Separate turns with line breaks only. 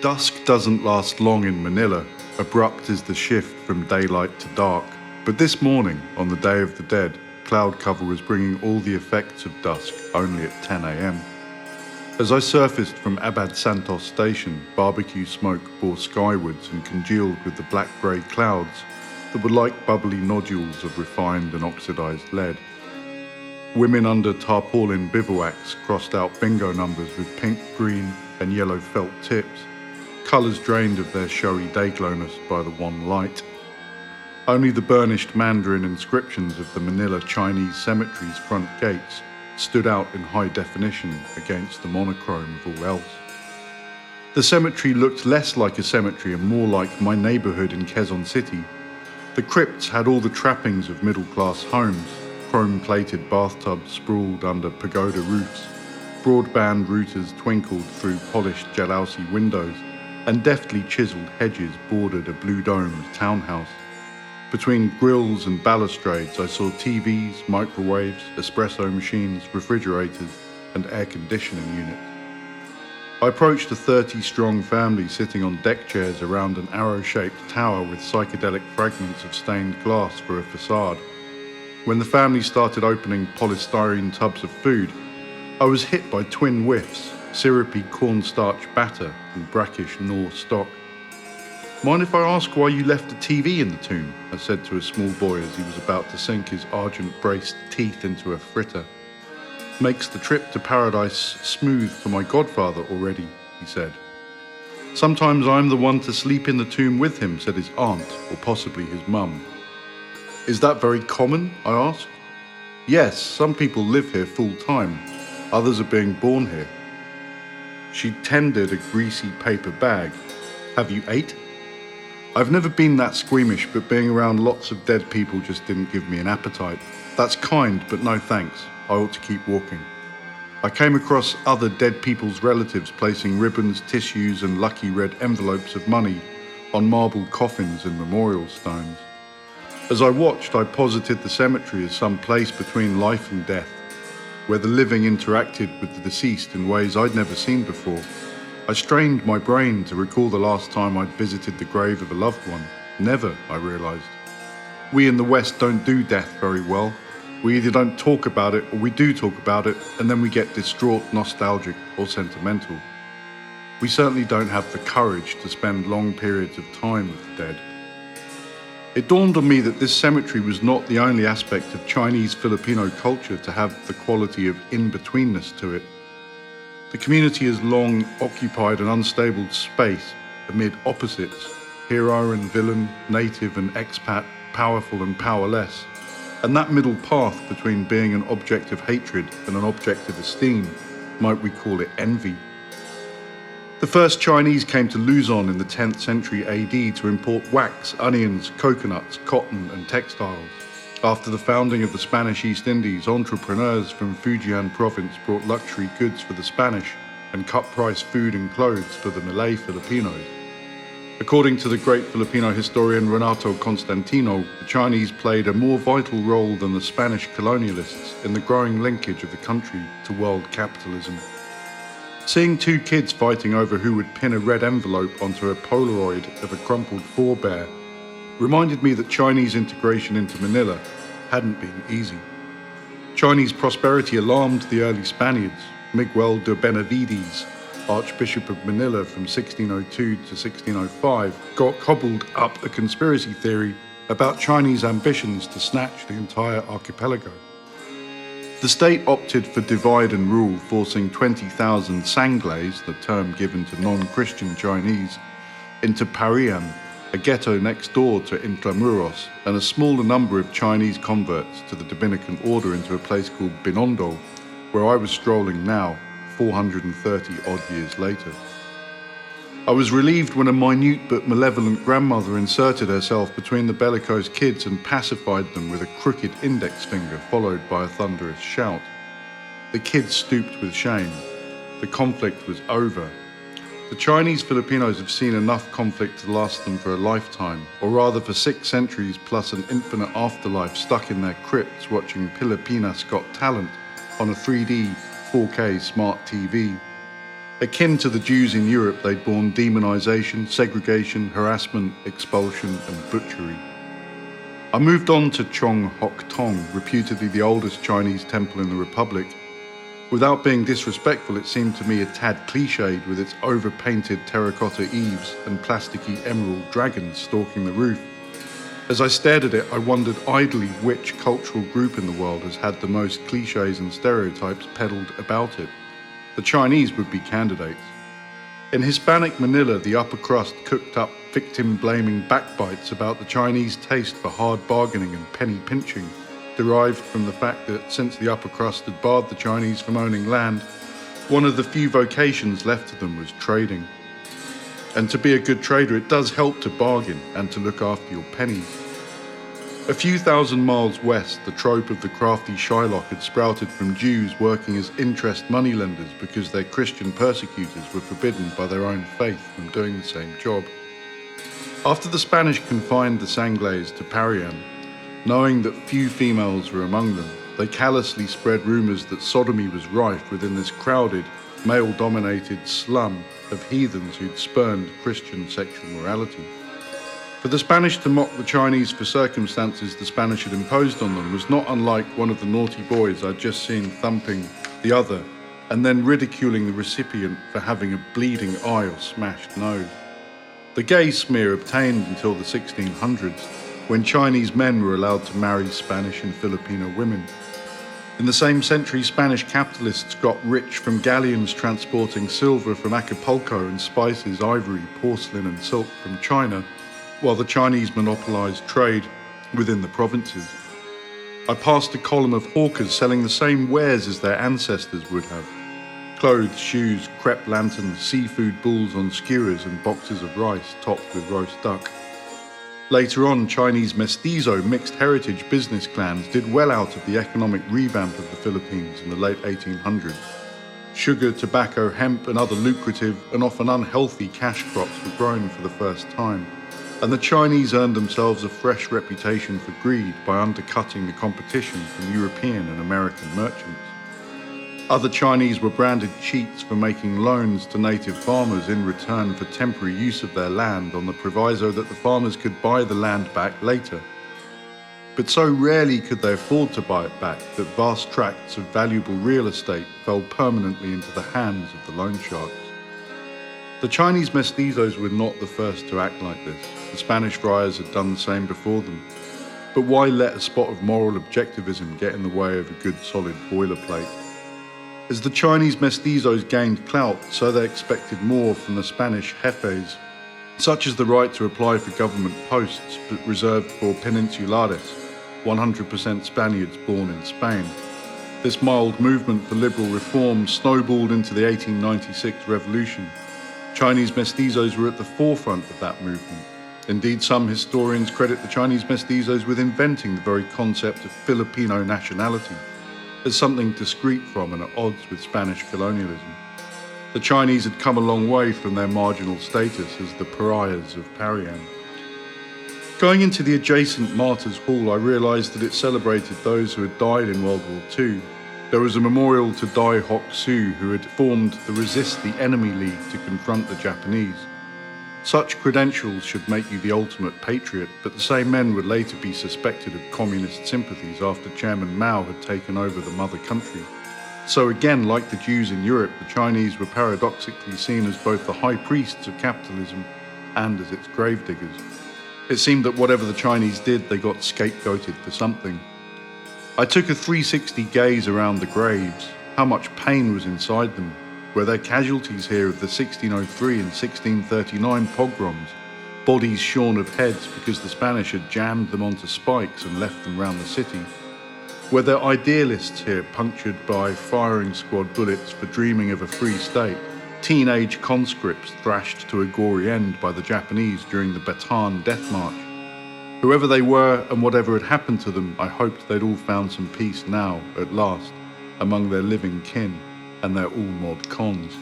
Dusk doesn't last long in Manila. Abrupt is the shift from daylight to dark. But this morning, on the Day of the Dead, cloud cover was bringing all the effects of dusk only at 10 a.m. As I surfaced from Abad Santos station, barbecue smoke bore skywards and congealed with the black-grey clouds that were like bubbly nodules of refined and oxidized lead. Women under tarpaulin bivouacs crossed out bingo numbers with pink, green and yellow felt tips, colours drained of their showy dayglowness by the one light. Only the burnished Mandarin inscriptions of the Manila Chinese cemetery's front gates stood out in high definition against the monochrome of all else. The cemetery looked less like a cemetery and more like my neighbourhood in Quezon City. The crypts had all the trappings of middle-class homes. Chrome-plated bathtubs sprawled under pagoda roofs, broadband routers twinkled through polished jalousie windows, and deftly chiselled hedges bordered a blue-domed townhouse. Between grilles and balustrades I saw TVs, microwaves, espresso machines, refrigerators, and air conditioning units. I approached a 30-strong family sitting on deck chairs around an arrow-shaped tower with psychedelic fragments of stained glass for a facade. When the family started opening polystyrene tubs of food, I was hit by twin whiffs, syrupy cornstarch batter and brackish Knorr stock. "Mind if I ask why you left a TV in the tomb?" I said to a small boy as he was about to sink his argent-braced teeth into a fritter. "Makes the trip to paradise smooth for my godfather already," he said. "Sometimes I'm the one to sleep in the tomb with him," said his aunt, or possibly his mum. "Is that very common?" I asked. "Yes, some people live here full-time. Others are being born here." She tendered a greasy paper bag. "Have you ate?" I've never been that squeamish, but being around lots of dead people just didn't give me an appetite. "That's kind, but no thanks. I ought to keep walking." I came across other dead people's relatives placing ribbons, tissues and lucky red envelopes of money on marble coffins and memorial stones. As I watched, I posited the cemetery as some place between life and death, where the living interacted with the deceased in ways I'd never seen before. I strained my brain to recall the last time I'd visited the grave of a loved one. Never, I realised. We in the West don't do death very well. We either don't talk about it or we do talk about it and then we get distraught, nostalgic or sentimental. We certainly don't have the courage to spend long periods of time with the dead. It dawned on me that this cemetery was not the only aspect of Chinese-Filipino culture to have the quality of in-betweenness to it. The community has long occupied an unstable space amid opposites, hero and villain, native and expat, powerful and powerless, and that middle path between being an object of hatred and an object of esteem, might we call it envy. The first Chinese came to Luzon in the 10th century AD to import wax, onions, coconuts, cotton and textiles. After the founding of the Spanish East Indies, entrepreneurs from Fujian province brought luxury goods for the Spanish and cut-price food and clothes for the Malay Filipinos. According to the great Filipino historian Renato Constantino, the Chinese played a more vital role than the Spanish colonialists in the growing linkage of the country to world capitalism. Seeing two kids fighting over who would pin a red envelope onto a Polaroid of a crumpled forebear reminded me that Chinese integration into Manila hadn't been easy. Chinese prosperity alarmed the early Spaniards. Miguel de Benavides, Archbishop of Manila from 1602 to 1605, cobbled up a conspiracy theory about Chinese ambitions to snatch the entire archipelago. The state opted for divide and rule, forcing 20,000 Sanglays, the term given to non-Christian Chinese, into Parian, a ghetto next door to Intramuros, and a smaller number of Chinese converts to the Dominican order into a place called Binondo, where I was strolling now, 430 odd years later. I was relieved when a minute but malevolent grandmother inserted herself between the bellicose kids and pacified them with a crooked index finger followed by a thunderous shout. The kids stooped with shame. The conflict was over. The Chinese Filipinos have seen enough conflict to last them for a lifetime, or rather for 6 centuries plus an infinite afterlife stuck in their crypts watching Pilipinas Got Talent on a 3D 4K smart TV. Akin to the Jews in Europe, they'd borne demonization, segregation, harassment, expulsion, and butchery. I moved on to Chong Hok Tong, reputedly the oldest Chinese temple in the Republic. Without being disrespectful, it seemed to me a tad cliched with its over-painted terracotta eaves and plasticky emerald dragons stalking the roof. As I stared at it, I wondered idly which cultural group in the world has had the most cliches and stereotypes peddled about it. The Chinese would be candidates. In Hispanic Manila, the upper crust cooked up victim-blaming backbites about the Chinese taste for hard bargaining and penny pinching, derived from the fact that since the upper crust had barred the Chinese from owning land, one of the few vocations left to them was trading. And to be a good trader, it does help to bargain and to look after your pennies. A few thousand miles west, the trope of the crafty Shylock had sprouted from Jews working as interest moneylenders because their Christian persecutors were forbidden by their own faith from doing the same job. After the Spanish confined the Sanglays to Parian, knowing that few females were among them, they callously spread rumours that sodomy was rife within this crowded, male-dominated slum of heathens who'd spurned Christian sexual morality. For the Spanish to mock the Chinese for circumstances the Spanish had imposed on them was not unlike one of the naughty boys I'd just seen thumping the other and then ridiculing the recipient for having a bleeding eye or smashed nose. The gay smear obtained until the 1600s, when Chinese men were allowed to marry Spanish and Filipino women. In the same century, Spanish capitalists got rich from galleons transporting silver from Acapulco and spices, ivory, porcelain and silk from China, while the Chinese monopolized trade within the provinces. I passed a column of hawkers selling the same wares as their ancestors would have: clothes, shoes, crepe lanterns, seafood bowls on skewers and boxes of rice topped with roast duck. Later on, Chinese mestizo mixed heritage business clans did well out of the economic revamp of the Philippines in the late 1800s. Sugar, tobacco, hemp and other lucrative and often unhealthy cash crops were grown for the first time, and the Chinese earned themselves a fresh reputation for greed by undercutting the competition from European and American merchants. Other Chinese were branded cheats for making loans to native farmers in return for temporary use of their land on the proviso that the farmers could buy the land back later. But so rarely could they afford to buy it back that vast tracts of valuable real estate fell permanently into the hands of the loan sharks. The Chinese mestizos were not the first to act like this. The Spanish friars had done the same before them. But why let a spot of moral objectivism get in the way of a good solid boilerplate? As the Chinese mestizos gained clout, so they expected more from the Spanish jefes, such as the right to apply for government posts but reserved for peninsulares, 100% Spaniards born in Spain. This mild movement for liberal reform snowballed into the 1896 revolution. Chinese mestizos were at the forefront of that movement. Indeed, some historians credit the Chinese mestizos with inventing the very concept of Filipino nationality as something discrete from and at odds with Spanish colonialism. The Chinese had come a long way from their marginal status as the pariahs of Parian. Going into the adjacent Martyrs' Hall, I realised that it celebrated those who had died in World War II. There was a memorial to Dai Hock Soo, who had formed the Resist the Enemy League to confront the Japanese. Such credentials should make you the ultimate patriot, but the same men would later be suspected of communist sympathies after Chairman Mao had taken over the mother country. So again, like the Jews in Europe, the Chinese were paradoxically seen as both the high priests of capitalism and as its gravediggers. It seemed that whatever the Chinese did, they got scapegoated for something. I took a 360 gaze around the graves. How much pain was inside them? Were there casualties here of the 1603 and 1639 pogroms, bodies shorn of heads because the Spanish had jammed them onto spikes and left them round the city? Were there idealists here punctured by firing squad bullets for dreaming of a free state? Teenage conscripts thrashed to a gory end by the Japanese during the Bataan Death March? Whoever they were and whatever had happened to them, I hoped they'd all found some peace now, at last, among their living kin and their all-mod cons.